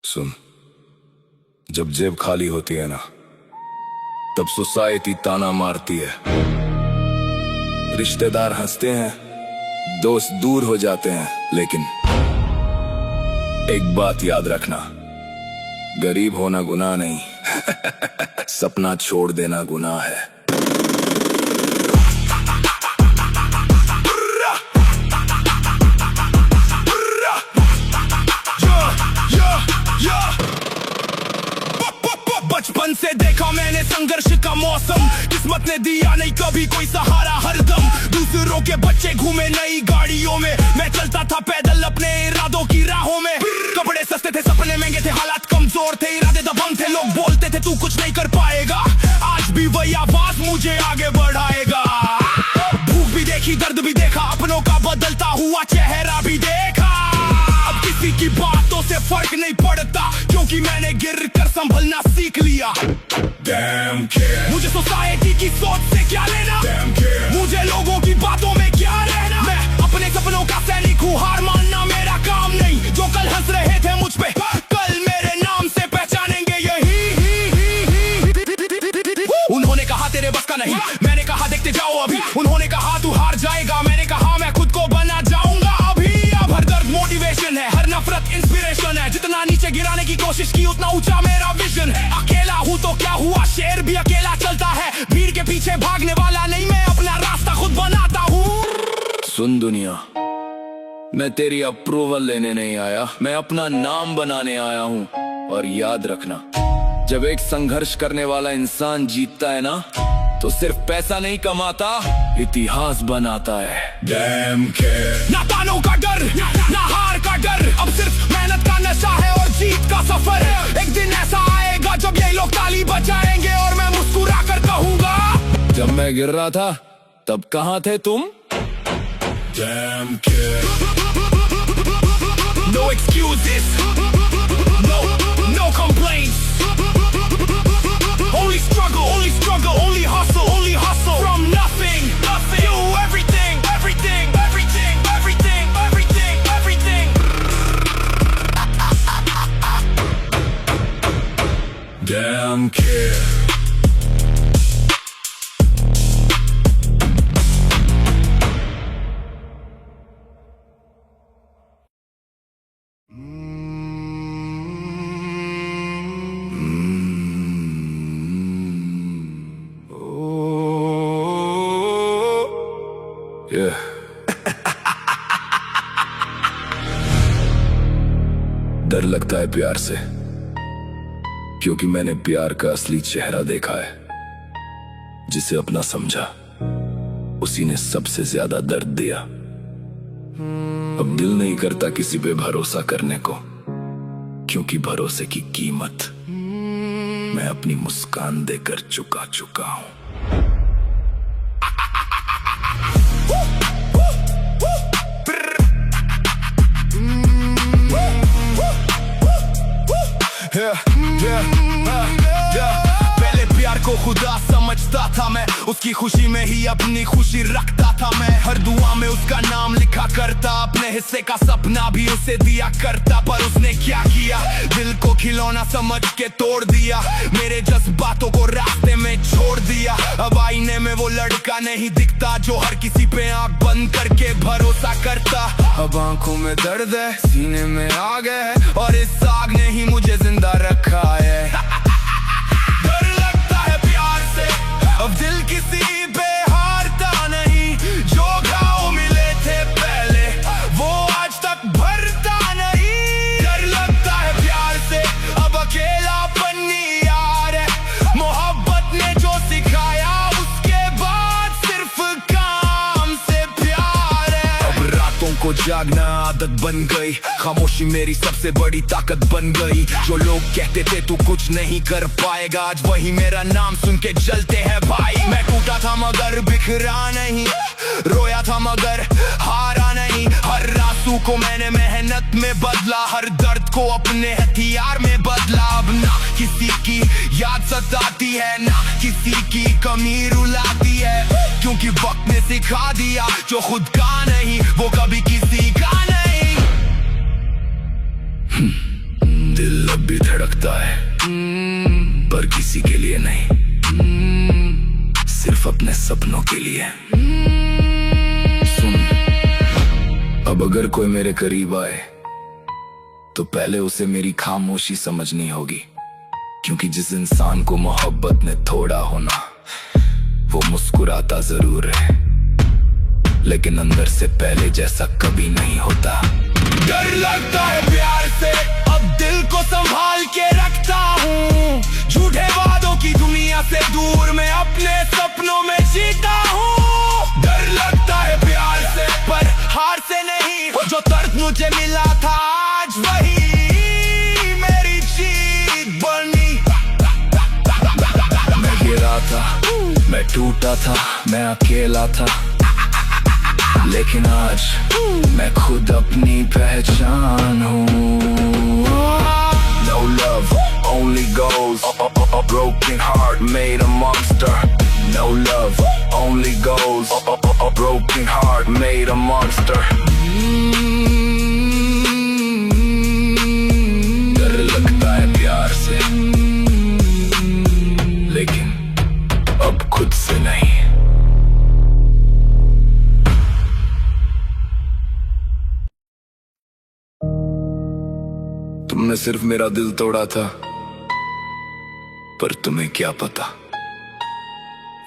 सुन, जब जेब खाली होती है ना, तब सोसाइटी ताना मारती है, रिश्तेदार हंसते हैं, दोस्त दूर हो जाते हैं। लेकिन एक बात याद रखना, गरीब होना गुनाह नहीं सपना छोड़ देना गुनाह है। बचपन से देखा मैंने संघर्ष का मौसम, किस्मत ने दिया नहीं कभी कोई सहारा हरदम। दूसरों के बच्चे घूमे नई गाड़ियों में, मैं चलता था पैदल अपने इरादों की राहों में। कपड़े सस्ते थे, सपने महंगे थे, हालात कमजोर थे, इरादे दबंग थे। लोग बोलते थे तू कुछ नहीं कर पाएगा, आज भी वही आवाज मुझे आगे बढ़ाएगा। भूख भी देखी, दर्द भी देखा, अपनों का बदलता हुआ चेहरा भी देखा। अब किसी की बातों से फर्क नहीं पड़ता, क्योंकि मैंने गिर कर संभलना सीख लिया। Damn kid, मुझे सोसाइटी की सोच से क्या लेना, damn kid, मुझे लोगों की बातों में क्या रहना। मैं अपने सपनों का सैनिक हूँ, हार मानना मेरा काम नहीं। जो कल हंस रहे थे मुझ पे, कल मेरे नाम से पहचानेंगे यही। उन्होंने कहा तेरे बस का नहीं, मैंने कहा देखते जाओ अभी। उन्होंने कहा तू हार जाएगा, मैंने कहा मैं खुद को बना जाऊंगा अभी। अब हर दर्द मोटिवेशन है, हर नफरत इंस्पिरेशन है। जितना नीचे गिराने की कोशिश की, उतना ऊंचा मेरा विजन है। अकेला हूँ तो क्या हुआ, शेर भी अकेला चलता है। भीड़ के पीछे भागने वाला नहीं, मैं अपना रास्ता खुद बनाता हूँ। सुन दुनिया, मैं तेरी अप्रूवल लेने नहीं आया, मैं अपना नाम बनाने आया हूँ। और याद रखना, जब एक संघर्ष करने वाला इंसान जीतता है ना, तो सिर्फ पैसा नहीं कमाता, इतिहास बनाता है। Damn kid, ना तानों का डर, ना हार का डर, अब सिर्फ मेहनत का नशा है और जीत का सफर है। एक दिन ऐसा आएगा जब ये लोग ताली बजाएंगे और मैं मुस्कुरा कर कहूँगा, जब मैं गिर रहा था तब कहाँ थे तुम? Damn kid, no excuses, no complaints, only struggle, only hustle, from nothing, to everything, everything. Damn kid, yeah. डर लगता है प्यार से, क्योंकि मैंने प्यार का असली चेहरा देखा है। जिसे अपना समझा, उसी ने सबसे ज्यादा दर्द दिया। अब दिल नहीं करता किसी पे भरोसा करने को, क्योंकि भरोसे की कीमत मैं अपनी मुस्कान देकर चुका हूं। पहले प्यार को खुदा समझता था मैं, उसकी खुशी में ही अपनी खुशी रखता था मैं। हर दुआ में उसका नाम लिखा करता, अपने हिस्से का सपना भी उसे दिया करता। पर उसने क्या किया, दिल को खिलौना समझ के तोड़ दिया, मेरे जज्बातों को रास्ते में छोड़ दिया। अब आईने में वो लड़का नहीं दिखता, जो हर किसी पे आंख बंद करके भरोसा करता। अब आंखों में दर्द है, सीने में आग है, और इस आग ने ही मुझे जिंदा रखा है। डर लगता है प्यार से, अब दिल किसी पे हारता नहीं। जो घाव मिले थे पहले, वो आज तक भरता नहीं। डर लगता है प्यार से, अब अकेलापन नहीं यार है। मोहब्बत ने जो सिखाया, उसके बाद सिर्फ काम से प्यार है। अब रातों को जागना आदत बन गई, खामोशी मेरी सबसे बड़ी ताकत बन गई। जो लोग कहते थे तू कुछ नहीं कर पाएगा, आज वही मेरा नाम सुन के जलते हैं भाई। मैं टूटा था मगर बिखरा नहीं, रोया था मगर हारा नहीं। हर आंसू को मैंने मेहनत में बदला, हर दर्द को अपने हथियार में बदला। अब ना किसी की याद सताती है, ना किसी की कमी रुलाती है, क्योंकि वक्त ने सिखा दिया, जो खुद का नहीं वो कभी किसी का नहीं। दिल दिल अब भी धड़कता है, पर किसी के लिए नहीं, सिर्फ अपने सपनों के लिए। सुन, अब अगर कोई मेरे करीब आए तो पहले उसे मेरी खामोशी समझनी होगी, क्योंकि जिस इंसान को मोहब्बत ने थोड़ा होना, वो मुस्कुराता जरूर है, लेकिन अंदर से पहले जैसा कभी नहीं होता। डर लगता है प्यार से, अब दिल को संभाल के रखता हूँ। झूठे वादों की दुनिया से दूर मैं अपने सपनों में जीता हूँ। डर लगता है प्यार से, पर हार से नहीं। जो दर्द मुझे मिला था आज वही मेरी जीत बनी। मैं गिरा था, मैं टूटा था, मैं अकेला था, लेकिन आज मैं खुद अपनी पहचान हूँ। No love, only goals. A broken heart made a monster. No love, only goals. A broken heart made a monster. डर लगता है प्यार से, लेकिन अब खुद से नहीं। तुमने सिर्फ मेरा दिल तोड़ा था, पर तुम्हें क्या पता,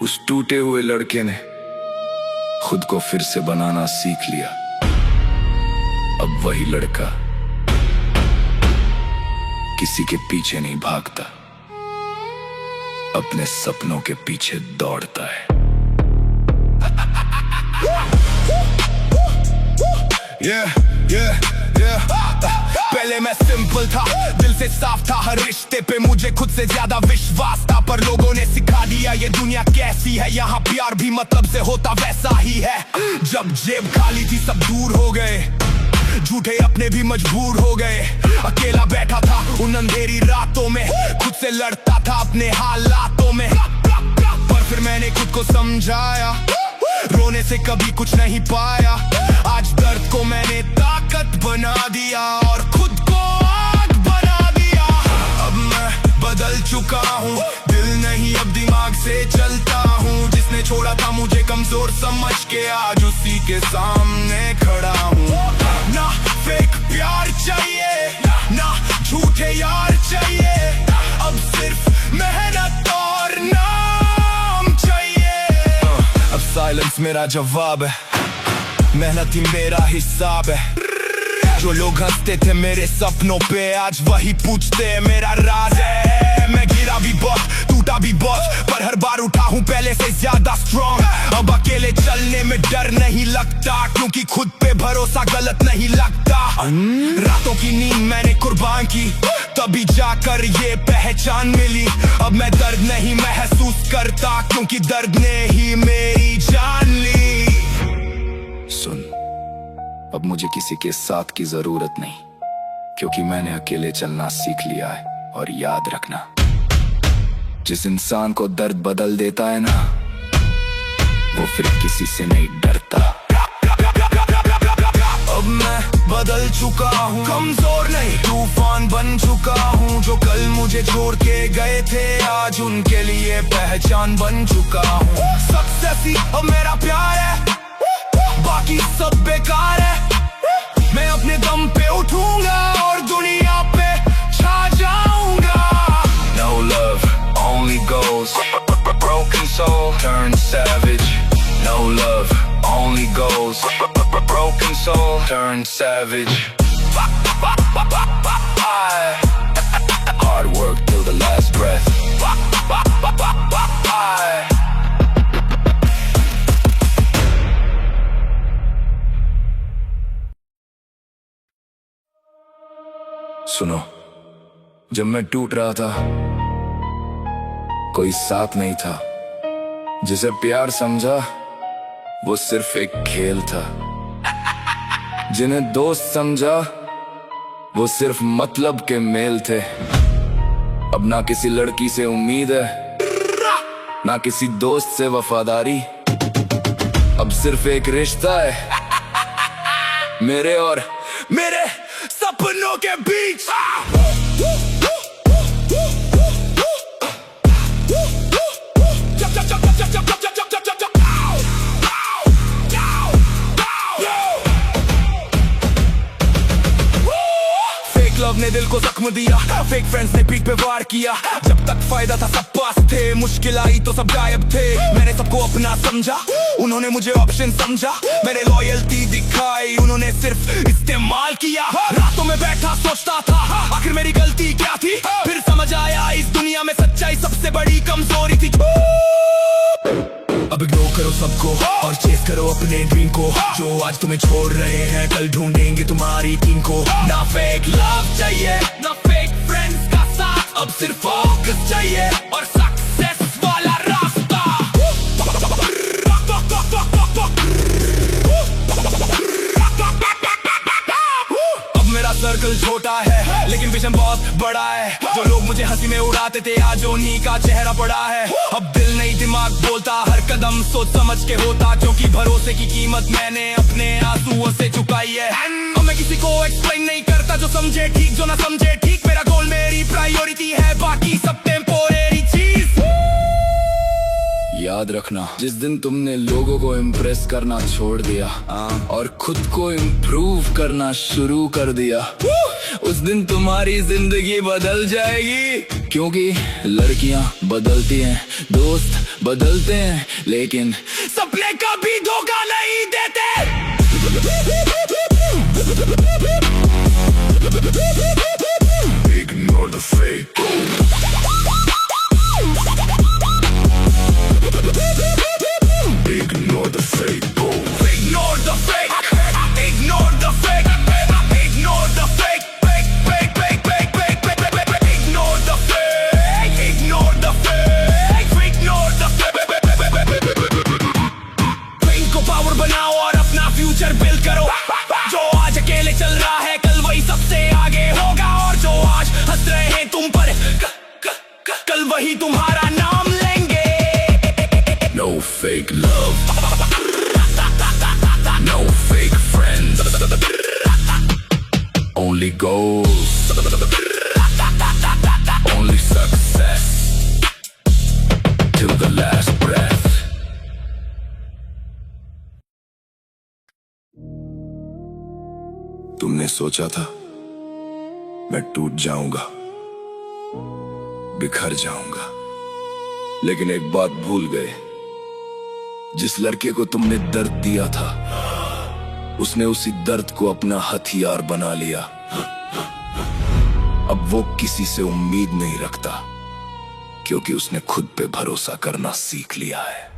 उस टूटे हुए लड़के ने खुद को फिर से बनाना सीख लिया। अब वही लड़का किसी के पीछे नहीं भागता, अपने सपनों के पीछे दौड़ता है। पहले मैं सिंपल था, दिल से साफ था, हर रिश्ते पे मुझे खुद से ज्यादा विश्वास था, पर लोगों ने सिखा दिया ये दुनिया कैसी है। यहाँ प्यार भी मतलब से होता वैसा ही है। जब जेब खाली थी सब दूर हो गए, झूठे अपने भी मजबूर हो गए। अकेला बैठा था उन अंधेरी रातों में, खुद से लड़ता था अपने हालातों में, पर फिर मैंने खुद को समझाया, रोने से कभी कुछ नहीं पाया। आज दर्द को मैंने ताकत बना दिया और खुद को आग बना दिया। अब मैं बदल चुका हूँ, दिल नहीं अब दिमाग से चलता हूँ। जिसने छोड़ा था मुझे कमजोर समझ के, आज उसी के सामने खड़ा हूँ। ना फेक प्यार चाहिए, ना झूठे यार चाहिए, अब सिर्फ मेहनत और नाम चाहिए। अब साइलेंस मेरा जवाब है, मेहनत ही मेरा हिसाब है। जो लोग हंसते थे मेरे सपनों पे, आज वही पूछते हैं मेरा राज है। मैं गिरा भी बहुत, टूटा भी बहुत, पर हर बार उठा हूँ पहले से ज्यादा स्ट्रॉन्ग। अब अकेले चलने में डर नहीं लगता, क्योंकि खुद पे भरोसा गलत नहीं लगता। रातों की नींद मैंने कुर्बान की, तभी जाकर ये पहचान मिली। अब मैं दर्द नहीं महसूस करता, क्योंकि दर्द ने ही मेरी जान ली। सुन, अब मुझे किसी के साथ की जरूरत नहीं, क्योंकि मैंने अकेले चलना सीख लिया है। और याद रखना, जिस इंसान को दर्द बदल देता है ना, वो फिर किसी से नहीं डरता। अब मैं बदल चुका हूँ, कमजोर नहीं तूफान बन चुका हूँ। जो कल मुझे छोड़ के गए थे, आज उनके लिए पहचान बन चुका हूँ। सक्सेस ही अब मेरा प्यार है, बाकी सब बेकार है। मैं अपने दम पे उठूंगा और दुनिया पे छा जाऊंगा। No love, only goals. Broken soul turns savage. No love, only goals. Broken soul turns savage. Hard work till the last breath. सुनो, जब मैं टूट रहा था, कोई साथ नहीं था। जिसे प्यार समझा वो सिर्फ एक खेल था, जिन्हें दोस्त समझा वो सिर्फ मतलब के मेल थे। अब ना किसी लड़की से उम्मीद है, ना किसी दोस्त से वफादारी। अब सिर्फ एक रिश्ता है, मेरे और मेरे सपनों के बीच। दिल को जख्म दिया, फेक फ्रेंड्स ने पीठ पे वार किया। जब तक फायदा था सब पास थे, मुश्किल आई तो सब गायब थे। मैंने सबको अपना समझा, उन्होंने मुझे ऑप्शन समझा। मैंने लॉयल्टी दिखाई, उन्होंने सिर्फ इस्तेमाल किया। रातों में बैठा सोचता था आखिर मेरी गलती क्या थी, फिर समझ आया इस दुनिया में सच्चाई सबसे बड़ी कमजोरी थी। अब इग्नोर करो सबको और चेस करो अपने ड्रीम को। जो आज तुम्हें छोड़ रहे हैं कल ढूंढेंगे तुम्हारी टीम को। ना फेक लव चाहिए ना फेक फ्रेंड्स का साथ, अब सिर्फ फोकस चाहिए और सक्सेस वाला रास्ता। अब मेरा सर्कल छोटा है लेकिन विजन बहुत बड़ा है। जो लोग मुझे हंसी में उड़ाते थे आज उन्हीं का चेहरा पड़ा है। अब दिल नहीं दिमाग बोलता, हर कदम सोच समझ के होता, क्योंकि भरोसे की कीमत मैंने अपने आंसुओं से चुकाई है। अब मैं किसी को एक्सप्लेन नहीं करता, जो समझे ठीक जो ना समझे ठीक। मेरा गोल मेरी प्रायोरिटी है, बाकी सब टेम्पोरेरी चीज। याद रखना, जिस दिन तुमने लोगों को इम्प्रेस करना छोड़ दिया और खुद को इम्प्रूव करना शुरू कर दिया, उस दिन तुम्हारी जिंदगी बदल जाएगी। क्योंकि लड़कियां बदलती हैं, दोस्त बदलते हैं, लेकिन सपने कभी धोखा नहीं देते। Ignore the fake. Ignore the fake. Ignore the fake. Ignore the fake. Ignore the fake. Fake, fake, fake, fake, fake, fake, fake, fake. Ignore the fake. Ignore the fake. Ignore the fake. Brain को power बनाओ और अपना future build करो। जो आज अकेले चल रहा है कल वही सबसे आगे होगा, और जो आज हंस रहे हैं तुम पर कल वही तुम्हारा नाम लेंगे। No fake love, no fake friends, only goals, only success, till the last breath. तुमने सोचा था मैं टूट जाऊंगा, बिखर जाऊंगा, लेकिन एक बात भूल गए। जिस लड़के को तुमने दर्द दिया था उसने उसी दर्द को अपना हथियार बना लिया। अब वो किसी से उम्मीद नहीं रखता, क्योंकि उसने खुद पे भरोसा करना सीख लिया है।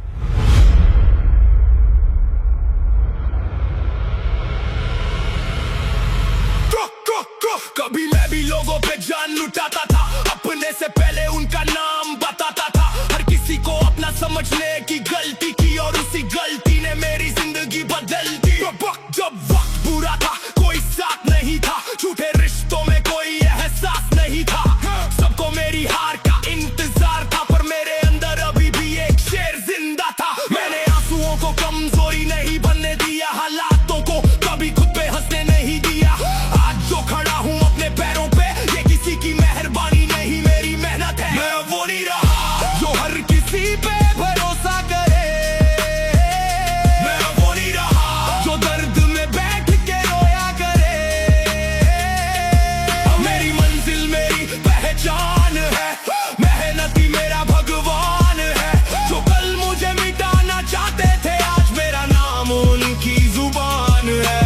कभी मैं भी लोगों पे जान लुटाता था, अपने से पहले उनका नाम बताता था। हर किसी को अपना समझने की गलती की और उसी गलती ने मेरी जिंदगी बदल दी। जब वक्त बुरा था कोई साथ नहीं था, झूठे रिश्तों में कोई एहसास नहीं था। सबको मेरी हार का इंतजार था, पर मेरे अंदर अभी भी एक शेर जिंदा था। मैंने आंसुओं को कमजोरी नहीं बनने दिया, हालातों को कभी खुद पे हंसने नहीं दिया। आज जो खड़ा हूँ अपने पैरों पे, ये किसी की मेहरबानी नहीं मेरी मेहनत है। मैं वो नहीं रहा जो हर किसी पे भरोसा करे। मैं वो नहीं रहा जो दर्द में बैठ के रोया करे। अब मेरी मंजिल मेरी पहचान है, मेहनत ही मेरा भगवान है। जो कल मुझे मिटाना चाहते थे आज मेरा नाम उनकी जुबान है।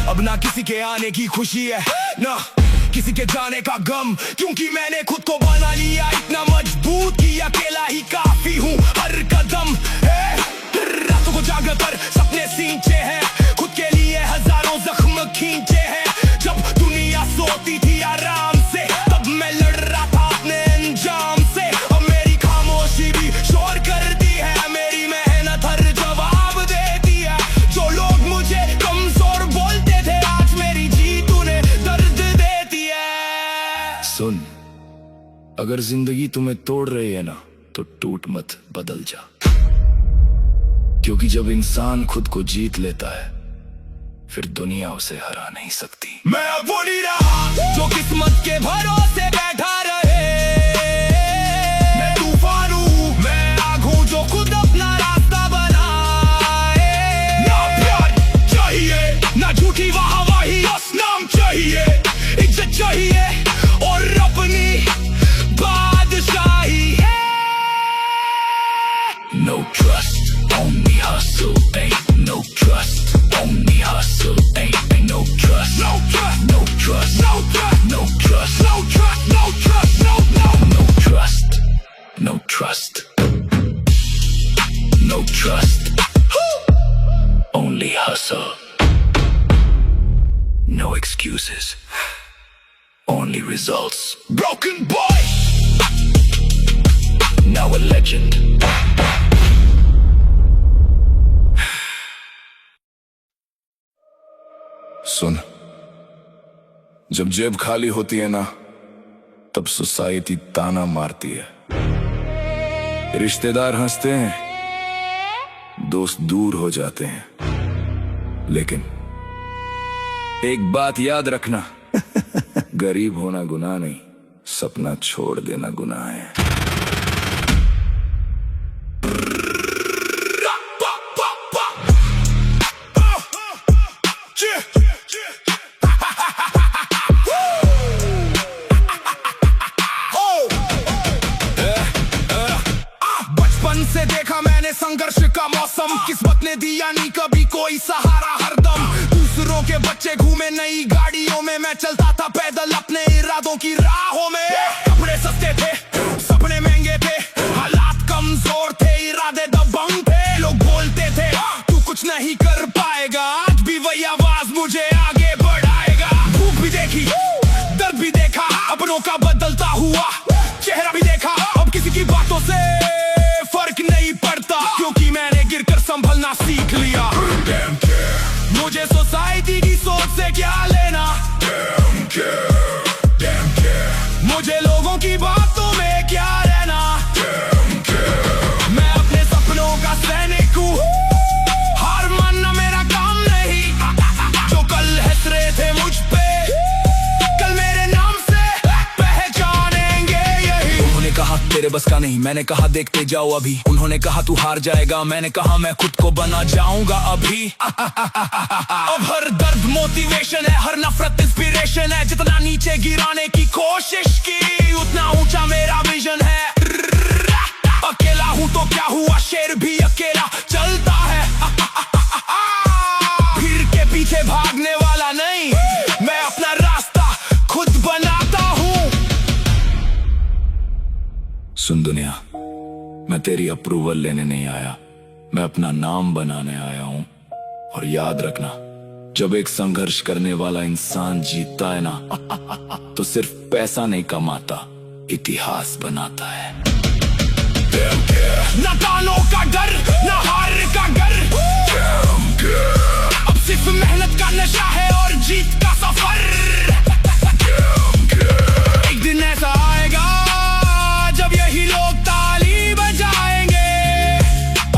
अब ना किसी के आने की खुशी है ना किसी के जाने का गम, क्योंकि मैंने खुद को बना लिया इतना मजबूत कि अकेला ही काफी हूँ हर कदम है। रातों को जाग कर सपने सींचे हैं, खुद के लिए हजारों जख्म खींचे हैं। जब दुनिया सोती थी आराम से तब मैं लड़ रहा था अपने अंजाम से। अब मेरी खामोशी भी शोर करती है, मेरी मेहनत हर जवाब देती है। जो लोग मुझे कमजोर बोलते थे आज मेरी जीत उन्हें दर्द देती है। सुन, अगर जिंदगी तुम्हें तोड़ रही है ना तो टूट मत, बदल जा। क्योंकि जब इंसान खुद को जीत लेता है फिर दुनिया उसे हरा नहीं सकती। मैं अब वो नहीं रहा जो किस्मत के भरोसे बैठा रहे। मैं तूफान हूँ, मैं आग हूँ जो खुद अपना रास्ता बनाए। ना प्यार चाहिए ना झूठी वाहवाही, बस नाम चाहिए, इज्जत चाहिए। results. Broken boy, now a legend. सुन, जब जेब खाली होती है ना, तब सोसाइटी ताना मारती है, रिश्तेदार हंसते हैं, दोस्त दूर हो जाते हैं, लेकिन एक बात याद रखना, गरीब होना गुनाह नहीं, सपना छोड़ देना गुनाह है। बचपन से देखा मैंने संघर्ष का मौसम, किस्मत ने दिया नहीं कभी कोई सहारा, हरदम दूसरों के बच्चे घूमे नई गाड़ियों में, मैं चलता था पैदल अपने इरादों की राहों में। कपड़े सस्ते थे, सपने महंगे थे, हालात कमजोर थे, इरादे दबंग थे, लोग बोलते थे तू कुछ नहीं कर पाएगा, आज भी वही आवाज मुझे आगे बढ़ाएगा। भूख भी देखी, दर्द भी देखा, अपनों का बदलता हुआ चेहरा भी देखा, अब किसी की बातों से फर्क नहीं पड़ता, क्योंकि मैंने गिरकर संभलना सीख लिया। मुझे सोसाइटी की सोच से क्या लेना, मुझे लोगों की बातों में क्या रहना, मैं अपने सपनों का सैनिक हूँ, हार मानना मेरा काम नहीं, जो कल हंस रहे थे मुझ पे, कल मेरे नाम से पहचानेंगे यही। उन्होंने कहा तेरे बस का नहीं, मैंने कहा देखते जाओ अभी, उन्होंने कहा तू हार जाएगा, मैंने कहा मैं खुद को बना जाऊंगा अभी। अब हर दर्द मोटिवेशन है, हर नफरत इंस्पिरेशन है, जितना नीचे गिराने की कोशिश की उतना ऊंचा मेरा विजन है। अकेला हूँ तो क्या हुआ, शेर भी अकेला चलता है, भीड़ के पीछे भागने वाला नहीं, मैं अपना रास्ता खुद बनाता हूँ। सुन दुनिया, मैं तेरी अप्रूवल लेने नहीं आया, मैं अपना नाम बनाने आया हूँ। और याद रखना, जब एक संघर्ष करने वाला इंसान जीतता है ना, तो सिर्फ पैसा नहीं कमाता, इतिहास बनाता है। ना तानों का डर, ना हार का डर, अब सिर्फ मेहनत का नशा है और जीत का सफर। एक दिन ऐसा आएगा जब यही लोग ताली बजाएंगे,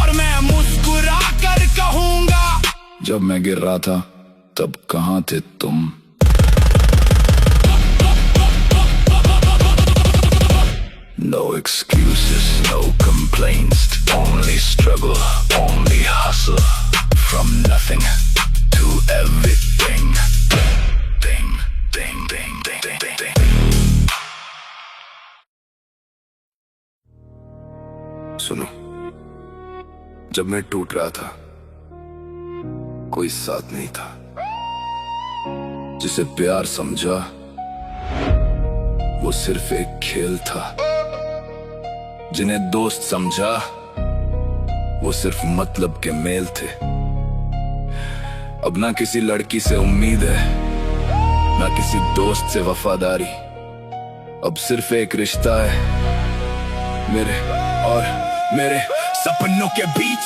और मैं मुस्कुरा कर कहूंगा, जब मैं गिर रहा था तब कहाँ थे तुम? No excuses, no complaints, only struggle, only hustle, from nothing to everything. Ding, ding, ding, ding, ding, ding, ding. सुनो, जब मैं टूट रहा था, कोई साथ नहीं था, जिसे प्यार समझा वो सिर्फ एक खेल था, जिन्हें दोस्त समझा वो सिर्फ मतलब के मेल थे। अब ना किसी लड़की से उम्मीद है, ना किसी दोस्त से वफादारी, अब सिर्फ एक रिश्ता है मेरे और मेरे सपनों के बीच।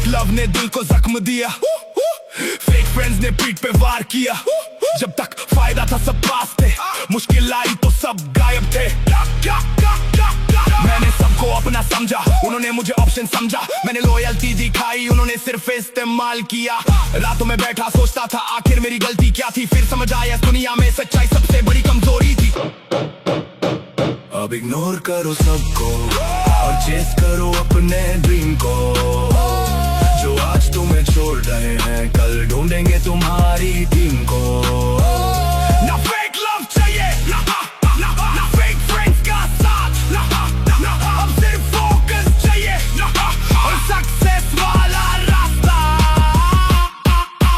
लव ने दिल को जख्म दिया, फेक फ्रेंड्स ने पीठ पे वार किया, जब तक फायदा था सब पास थे, मुश्किल आई तो सब गायब थे। मैंने सबको अपना समझा, उन्होंने मुझे ऑप्शन समझा, मैंने लॉयल्टी दिखाई, उन्होंने सिर्फ इस्तेमाल किया। रातों में बैठा सोचता था आखिर मेरी गलती क्या थी, फिर समझ आया दुनिया में सच्चाई सबसे बड़ी कमजोरी थी। अब इग्नोर करो सबको और चेस करो अपने ड्रीम को, जो आज तुम्हें छोड़ रहे हैं कल ढूंढेंगे तुम्हारी टीम को। ना फेक लव चाहिए, ना फेक फ्रेंड्स का साथ, अब सिर्फ फोकस चाहिए और सक्सेस वाला रास्ता।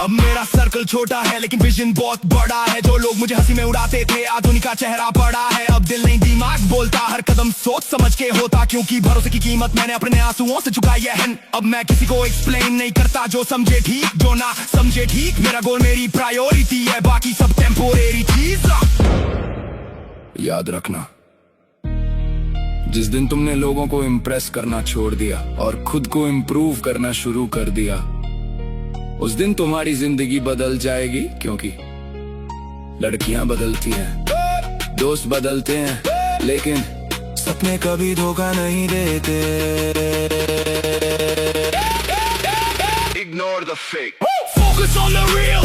अब मेरा सर्कल सर्कल छोटा है लेकिन विजन बहुत बड़ा है। जो लोग मुझे हंसी में उड़ाते थे आज उनका चेहरा बड़ा है। अब दिल नहीं दिमाग बोलता, हर कदम सोच समझ के होता, क्योंकि भरोसे की कीमत मैंने अपने आंसुओं से चुकाई है। अब मैं किसी को एक्सप्लेन नहीं करता, जो समझे ठीक जो ना समझे ठीक। मेरा गोल मेरी प्रायोरिटी है, बाकी सब टेम्पोरेरी चीज। याद रखना, जिस दिन तुमने लोगों को इम्प्रेस करना छोड़ दिया और खुद को इम्प्रूव करना शुरू कर दिया, उस दिन तुम्हारी जिंदगी बदल जाएगी। क्योंकि लड़कियां बदलती हैं, दोस्त बदलते हैं, लेकिन सपने कभी धोखा नहीं देते। Ignore the fake. Focus on the real.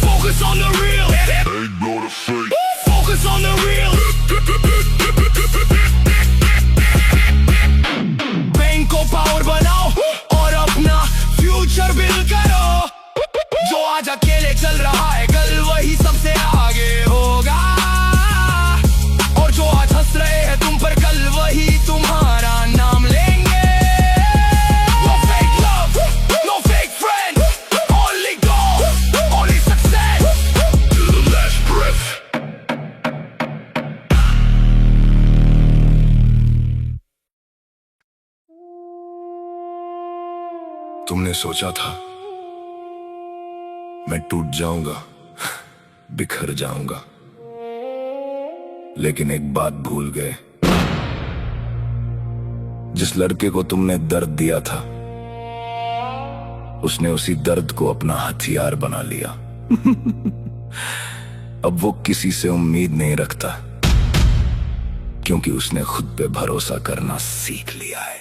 Focus on the real. Ignore the fake. Focus on the real. Brain को पावर बनाओ और अपना फ्यूचर बिल्ड करो। जो आज अकेले चल रहा है कल वही सबसे आगे होगा, और जो आज हंस रहे हैं तुम पर कल वही तुम्हारा नाम लेंगे। No fake love, no fake friend, only goal, only success till the last breath. तुमने सोचा था मैं टूट जाऊंगा, बिखर जाऊंगा, लेकिन एक बात भूल गए। जिस लड़के को तुमने दर्द दिया था, उसने उसी दर्द को अपना हथियार बना लिया। अब वो किसी से उम्मीद नहीं रखता, क्योंकि उसने खुद पे भरोसा करना सीख लिया है।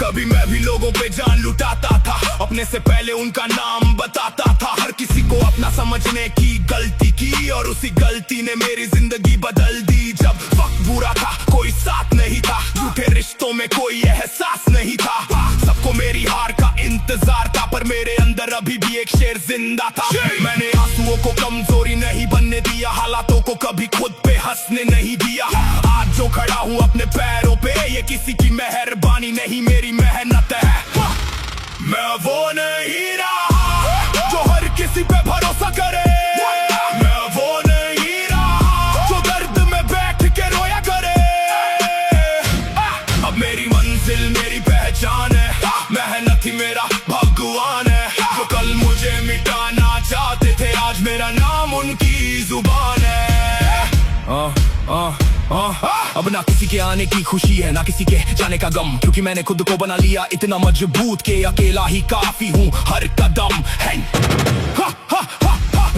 कभी मैं भी लोगों पे जान लुटाता था, अपने से पहले उनका नाम बताता था। हर किसी को अपना समझने की गलती की, और उसी गलती ने मेरी जिंदगी बदल दी। जब वक्त बुरा था कोई साथ नहीं था, झूठे रिश्तों में कोई एहसास नहीं था। सबको मेरी हार का इंतजार था, पर मेरे अंदर अभी भी एक शेर जिंदा था। मैंने आंसुओं को कमजोरी नहीं बनने दिया, हालातों को कभी खुद पे हंसने नहीं दिया। आज जो खड़ा हूँ अपने पैरों पे, ये किसी की मेहरबानी नहीं मेरी मेहनत है। मैं वो नहीं रहा जो हर किसी पे भरोसा करे, मैं वो नहीं रहा जो दर्द में बैठ के रोया करे। अब मेरी मंजिल मेरी पहचान है, मेहनत ही मेरा भगवान है। जो कल मुझे मिटाना चाहते थे, आज मेरा नाम उनकी जुबान है। अब ना किसी के आने की खुशी है, ना किसी के जाने का गम, क्योंकि मैंने खुद को बना लिया इतना मजबूत के अकेला ही काफी हूँ हर कदम है।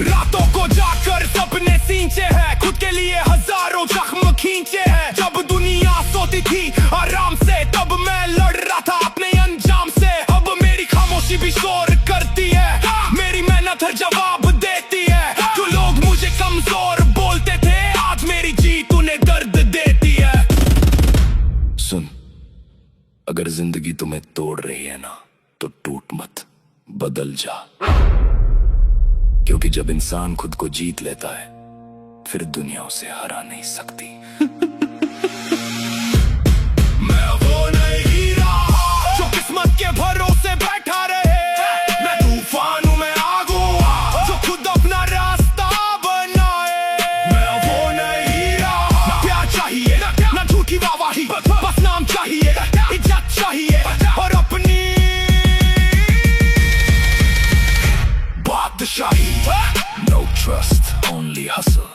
रातों को जाकर सपने सींचे हैं, खुद के लिए हजारों जख्म खींचे हैं। जब दुनिया सोती थी आराम से, तब मैं लड़ रहा था अपने अंजाम से। अब मेरी खामोशी भी शोर करती है, मेरी मेहनत हर जवाब देती है। जो लोग मुझे कमजोर बोलते थे, आज मेरी जीत उन्हें दर्द देती है। सुन, अगर जिंदगी तुम्हें तोड़ रही है ना, तो टूट मत, बदल जा। क्योंकि जब इंसान खुद को जीत लेता है, फिर दुनिया उसे हरा नहीं सकती। मैं वो नहीं रहा जो किस्मत के भरोसे बैठा रहे। मैं तूफान हूँ, मैं आग हूँ, जो खुद अपना रास्ता बनाए। मैं वो नहीं रहा, ना प्यार चाहिए ना झूठी वाहवाही, बस नाम चाहिए, इज्जत चाहिए और अपनी बादशाही। No trust, only hustle.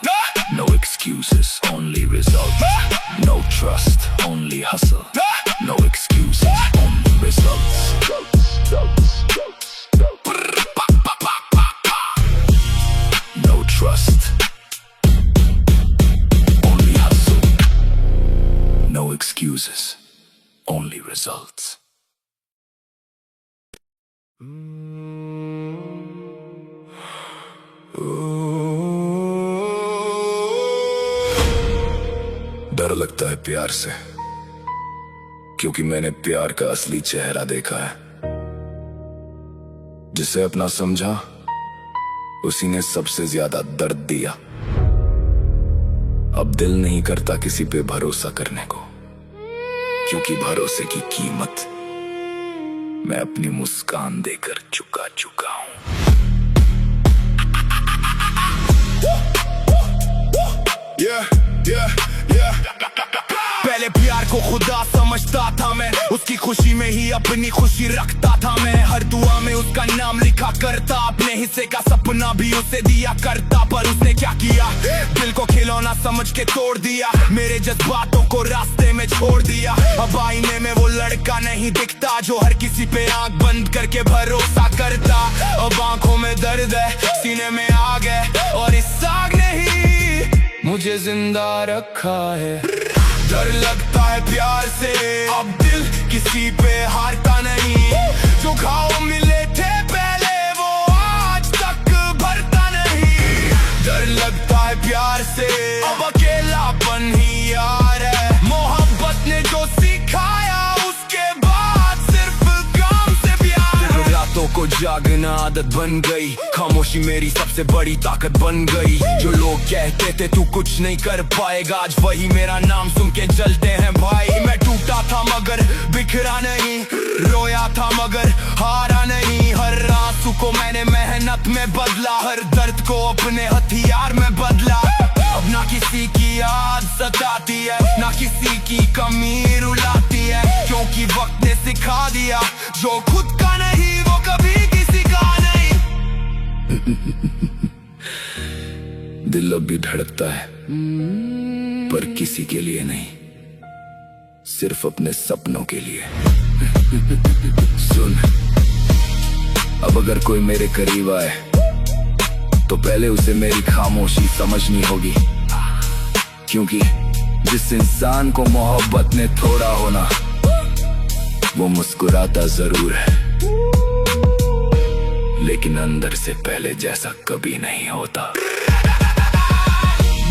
No excuses, only results. No trust, only hustle. No excuses, only results. No trust, only hustle. No excuses, only results. डर लगता है प्यार से, क्योंकि मैंने प्यार का असली चेहरा देखा है। जिसे अपना समझा, उसी ने सबसे ज्यादा दर्द दिया। अब दिल नहीं करता किसी पे भरोसा करने को, क्योंकि भरोसे की कीमत मैं अपनी मुस्कान देकर चुका हूं। पहले प्यार को खुदा समझता था मैं, उसकी खुशी में ही अपनी खुशी रखता था मैं। हर दुआ में उसका नाम लिखा करता, अपने हिस्से का सपना भी उसे दिया करता। पर उसने क्या किया, दिल को खिलौना समझ के तोड़ दिया, मेरे जज्बातों को रास्ते में छोड़ दिया। अब आईने में वो लड़का नहीं दिखता जो हर किसी पे आंख बंद करके भरोसा करता। अब आंखों में दर्द है, सीने में आग है, और इस आग ने ही मुझे जिंदा रखा है। डर लगता है प्यार से, अब दिल किसी पे हारता नहीं। जो घाव मिले थे पहले वो आज तक भरता नहीं। डर लगता है प्यार से, अब अकेलापन ही यार है। मोहब्बत ने जो सिखाया उसके बाद सिर्फ काम से प्यार। रातों को जागना आदत बन गई, खामोशी मेरी सबसे बड़ी ताकत बन गई। जो लोग कहते थे तू कुछ नहीं कर पाएगा, आज वही मेरा नाम सुन के जलते हैं भाई। मैं टूटा था मगर बिखरा नहीं, रोया था मगर हारा नहीं। हर आंसू को मैंने मेहनत में बदला, हर दर्द को अपने हथियार में बदला। अब ना किसी की याद सताती है, ना किसी की कमी रुलाती है, क्योंकि वक्त ने सिखा दिया जो खुद का नहीं वो कभी किसी का नहीं। दिल अब भी धड़कता है, पर किसी के लिए नहीं, सिर्फ अपने सपनों के लिए। सुन, अब अगर कोई मेरे करीब आए तो पहले उसे मेरी खामोशी समझनी होगी, क्योंकि जिस इंसान को मोहब्बत ने तोड़ा होना वो मुस्कुराता जरूर है, लेकिन अंदर से पहले जैसा कभी नहीं होता।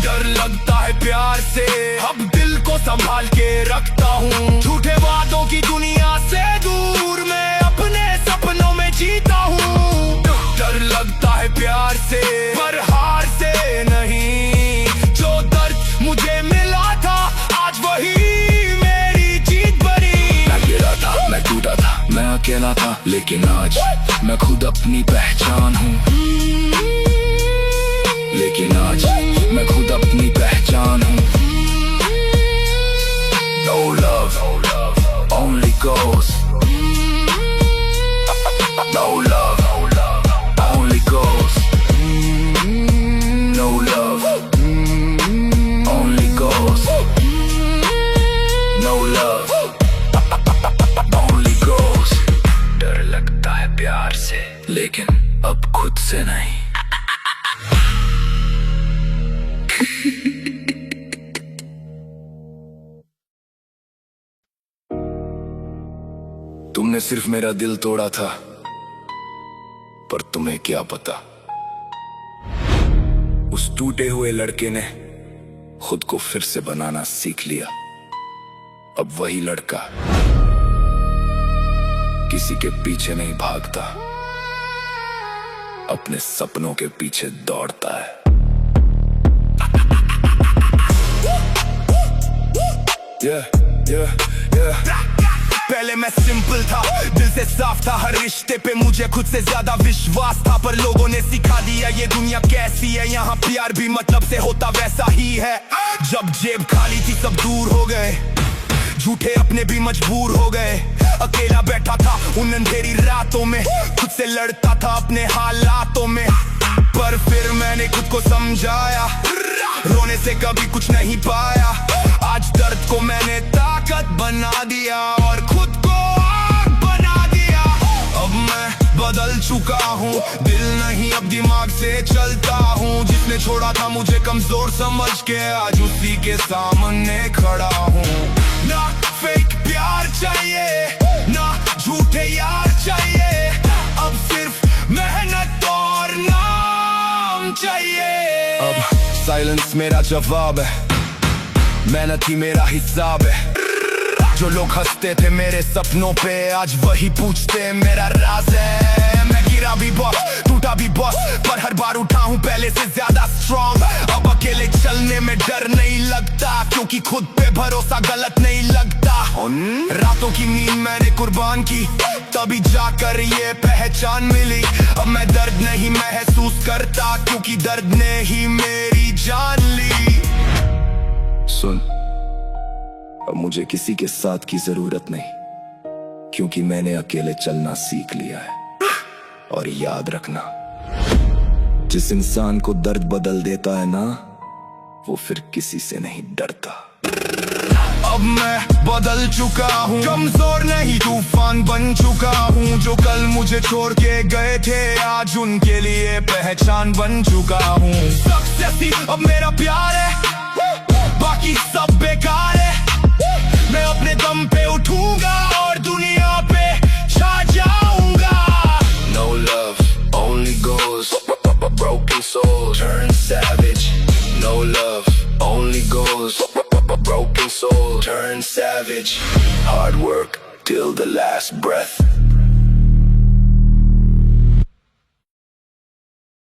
डर लगता है प्यार से, अब दिल को संभाल के रखता हूँ। झूठे वादों की दुनिया से दूर मैं अपने सपनों में जीता हूँ। डर लगता है प्यार से, पर हार से नहीं। जो दर्द मुझे मिला था आज वही मेरी जीत बनी। मैं गिरा था, मैं टूटा था, मैं अकेला था, लेकिन आज मैं खुद अपनी पहचान हूँ। लेकिन आज मैं खुद अपनी पहचान हूँ। No love, only goes. No love, only goes. No love, only goes. No love, only goes. डर लगता है प्यार से, लेकिन अब खुद से नहीं। तुमने सिर्फ मेरा दिल तोड़ा था, पर तुम्हें क्या पता, उस टूटे हुए लड़के ने खुद को फिर से बनाना सीख लिया। अब वही लड़का किसी के पीछे नहीं भागता, अपने सपनों के पीछे दौड़ता है। पहले मैं सिंपल था, दिल से साफ था, हर रिश्ते पे मुझे खुद से ज्यादा विश्वास था। पर लोगों ने सिखा दिया ये दुनिया कैसी है, यहाँ प्यार भी मतलब से होता वैसा ही है। जब जेब खाली थी सब दूर हो गए, झूठे अपने भी मजबूर हो गए। अकेला बैठा था उन अंधेरी रातों में, खुद से लड़ता था अपने हालातों में। पर फिर मैंने खुद को समझाया, रोने से कभी कुछ नहीं पाया। आज दर्द को मैंने ताकत बना दिया और खुद को आग बना दिया। अब मैं बदल चुका हूँ, दिल नहीं अब दिमाग से चलता हूँ। जिसने छोड़ा था मुझे कमजोर समझ के, आज उसी के सामने खड़ा हूँ। ना फेक प्यार चाहिए, ना झूठे यार चाहिए, अब सिर्फ मेहनत और नाम चाहिए। अब साइलेंस मेरा जवाब है, मेहनत ही मेरा हिसाब है। जो लोग हंसते थे मेरे सपनों पे आज वही पूछते मेरा राज है। मैं गिरा भी बहुत टूटा भी बहुत पर हर बार उठा हूँ पहले से ज्यादा स्ट्रॉन्ग। अब अकेले चलने में डर नहीं लगता क्योंकि खुद पे भरोसा गलत नहीं लगता। रातों की नींद मैंने कुर्बान की तभी जाकर ये पहचान मिली। अब मैं दर्द नहीं महसूस करता क्योंकि दर्द ने ही मेरी जान ली। सुन, अब मुझे किसी के साथ की जरूरत नहीं क्योंकि मैंने अकेले चलना सीख लिया है। और याद रखना, जिस इंसान को दर्द बदल देता है ना, वो फिर किसी से नहीं डरता। अब मैं बदल चुका हूँ, कमजोर नहीं तूफान बन चुका हूँ। जो कल मुझे छोड़ के गए थे आज उनके लिए पहचान बन चुका हूँ। सक्सेस ही अब मेरा प्यार है, बाकी सब बेकार है। मैं अपने दम पे उठूंगा और दुनिया पे छा जाऊंगा। No love, only goes broken soul turn savage. No love, only goes broken soul turn savage. Hard work till the last breath.